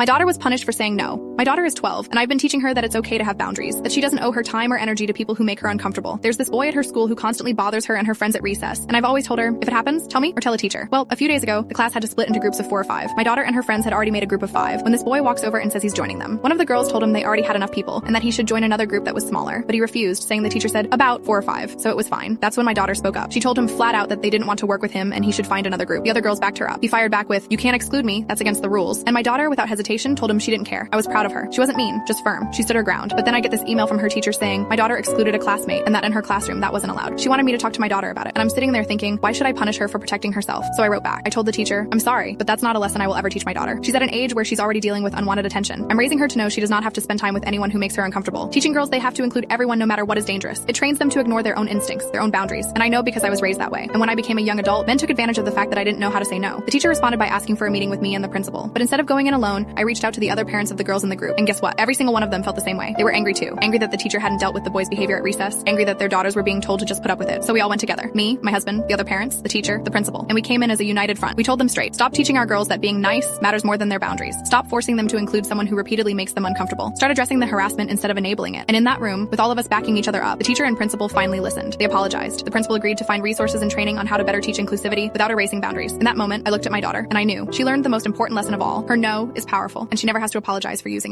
My daughter was punished for saying no. My daughter is 12, and I've been teaching her that it's okay to have boundaries, that she doesn't owe her time or energy to people who make her uncomfortable. There's this boy at her school who constantly bothers her and her friends at recess, and I've always told her, if it happens, tell me or tell a teacher. Well, a few days ago, the class had to split into groups of 4 or 5. My daughter and her friends had already made a group of 5 when this boy walks over and says he's joining them. One of the girls told him they already had enough people and that he should join another group that was smaller, but he refused, saying the teacher said about 4 or 5, so it was fine. That's when my daughter spoke up. She told him flat out that they didn't want to work with him and he should find another group. The other girls backed her up. He fired back with, you can't exclude me, that's against the rules. And my daughter, without hesitation, told him she didn't care. I was proud of her. She wasn't mean, just firm. She stood her ground. But then I get this email from her teacher saying my daughter excluded a classmate and that in her classroom that wasn't allowed. She wanted me to talk to my daughter about it. And I'm sitting there thinking, why should I punish her for protecting herself? So I wrote back. I told the teacher, I'm sorry, but that's not a lesson I will ever teach my daughter. She's at an age where she's already dealing with unwanted attention. I'm raising her to know she does not have to spend time with anyone who makes her uncomfortable. Teaching girls they have to include everyone no matter what is dangerous. It trains them to ignore their own instincts, their own boundaries. And I know because I was raised that way. And when I became a young adult, men took advantage of the fact that I didn't know how to say no. The teacher responded by asking for a meeting with me and the principal. But instead of going in alone, I reached out to the other parents of the girls in the group. And guess what? Every single one of them felt the same way. They were angry too. Angry that the teacher hadn't dealt with the boys' behavior at recess. Angry that their daughters were being told to just put up with it. So we all went together. Me, my husband, the other parents, the teacher, the principal. And we came in as a united front. We told them straight, stop teaching our girls that being nice matters more than their boundaries. Stop forcing them to include someone who repeatedly makes them uncomfortable. Start addressing the harassment instead of enabling it. And in that room, with all of us backing each other up, the teacher and principal finally listened. They apologized. The principal agreed to find resources and training on how to better teach inclusivity without erasing boundaries. In that moment, I looked at my daughter and I knew she learned the most important lesson of all. Her no is powerful and she never has to apologize for using it.